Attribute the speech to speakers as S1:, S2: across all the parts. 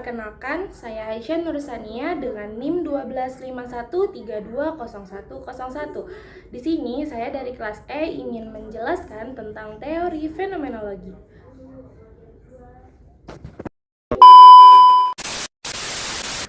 S1: Perkenalkan, saya Aisyah Nursania dengan NIM 1251320101. Di sini saya dari kelas E ingin menjelaskan tentang teori fenomenologi.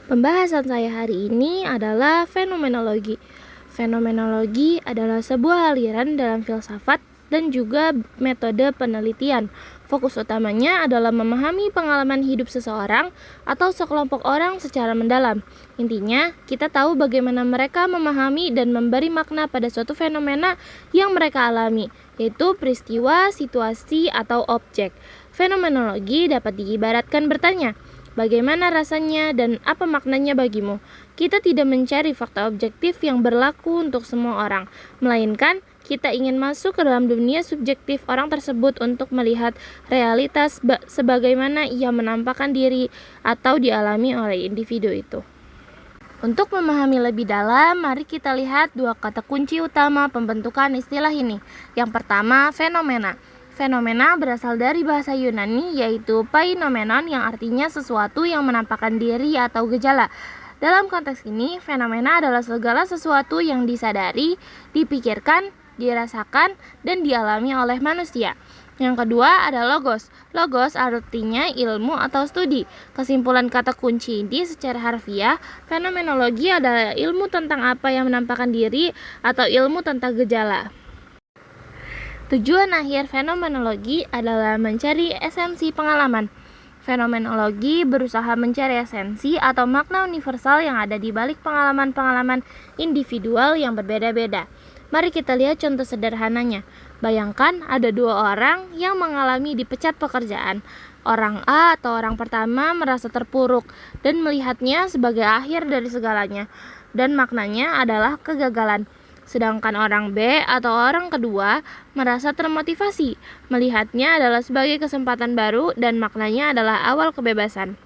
S1: Pembahasan saya hari ini adalah fenomenologi. Fenomenologi adalah sebuah aliran dalam filsafat dan juga metode penelitian. Fokus utamanya adalah memahami pengalaman hidup seseorang atau sekelompok orang secara mendalam. Intinya, kita tahu bagaimana mereka memahami dan memberi makna pada suatu fenomena yang mereka alami, yaitu peristiwa, situasi, atau objek. Fenomenologi dapat diibaratkan bertanya, bagaimana rasanya dan apa maknanya bagimu? Kita tidak mencari fakta objektif yang berlaku untuk semua orang, melainkan kita ingin masuk ke dalam dunia subjektif orang tersebut untuk melihat realitas sebagaimana ia menampakkan diri atau dialami oleh individu itu. Untuk memahami lebih dalam, mari kita lihat dua kata kunci utama pembentukan istilah ini. Yang pertama, fenomena. Fenomena berasal dari bahasa Yunani, yaitu painomenon, yang artinya sesuatu yang menampakkan diri atau gejala. Dalam konteks ini, fenomena adalah segala sesuatu yang disadari, dipikirkan, dirasakan, dan dialami oleh manusia. Yang kedua ada logos. Logos artinya ilmu atau studi. Kesimpulan kata kunci ini secara harfiah, fenomenologi adalah ilmu tentang apa yang menampakkan diri atau ilmu tentang gejala. Tujuan akhir fenomenologi adalah mencari esensi pengalaman. Fenomenologi berusaha mencari esensi atau makna universal yang ada di balik pengalaman-pengalaman individual yang berbeda-beda. Mari kita lihat contoh sederhananya. Bayangkan ada dua orang yang mengalami dipecat pekerjaan. Orang A atau orang pertama merasa terpuruk dan melihatnya sebagai akhir dari segalanya, dan maknanya adalah kegagalan. Sedangkan orang B atau orang kedua merasa termotivasi, melihatnya adalah sebagai kesempatan baru dan maknanya adalah awal kebebasan.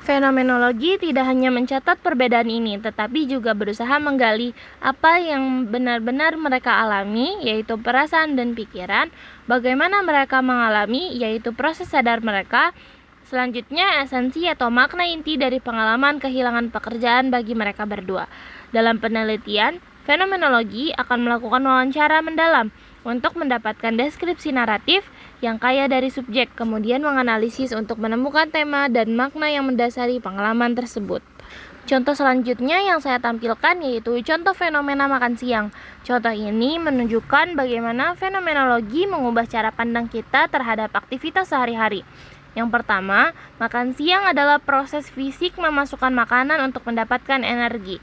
S1: Fenomenologi tidak hanya mencatat perbedaan ini, tetapi juga berusaha menggali apa yang benar-benar mereka alami, yaitu perasaan dan pikiran, bagaimana mereka mengalami, yaitu proses sadar mereka. Selanjutnya, esensi atau makna inti dari pengalaman kehilangan pekerjaan bagi mereka berdua. Dalam penelitian, fenomenologi akan melakukan wawancara mendalam untuk mendapatkan deskripsi naratif yang kaya dari subjek, kemudian menganalisis untuk menemukan tema dan makna yang mendasari pengalaman tersebut. Contoh selanjutnya yang saya tampilkan yaitu contoh fenomena makan siang. Contoh ini menunjukkan bagaimana fenomenologi mengubah cara pandang kita terhadap aktivitas sehari-hari. Yang pertama, makan siang adalah proses fisik memasukkan makanan untuk mendapatkan energi.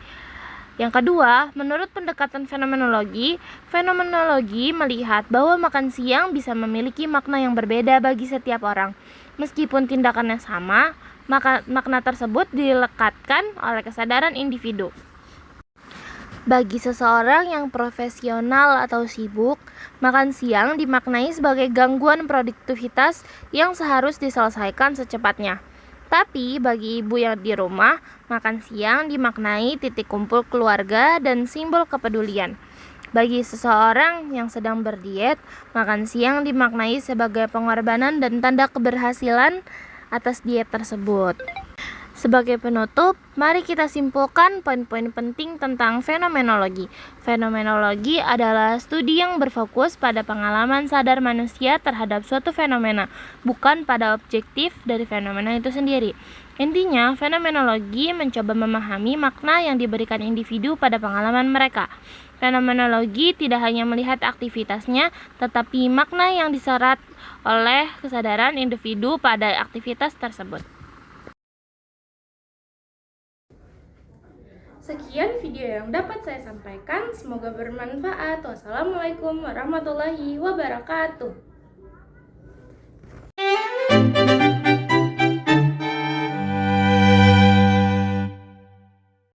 S1: Yang kedua, menurut pendekatan fenomenologi melihat bahwa makan siang bisa memiliki makna yang berbeda bagi setiap orang. Meskipun tindakannya sama, maka makna tersebut dilekatkan oleh kesadaran individu. Bagi seseorang yang profesional atau sibuk, makan siang dimaknai sebagai gangguan produktivitas yang seharusnya diselesaikan secepatnya. Tapi bagi ibu yang di rumah, makan siang dimaknai titik kumpul keluarga dan simbol kepedulian. Bagi seseorang yang sedang berdiet, makan siang dimaknai sebagai pengorbanan dan tanda keberhasilan atas diet tersebut. Sebagai penutup, mari kita simpulkan poin-poin penting tentang fenomenologi. Fenomenologi adalah studi yang berfokus pada pengalaman sadar manusia terhadap suatu fenomena, bukan pada objektif dari fenomena itu sendiri. Intinya, fenomenologi mencoba memahami makna yang diberikan individu pada pengalaman mereka. Fenomenologi tidak hanya melihat aktivitasnya, tetapi makna yang diserap oleh kesadaran individu pada aktivitas tersebut. Sekian video yang dapat saya sampaikan, semoga bermanfaat. Wassalamualaikum warahmatullahi wabarakatuh.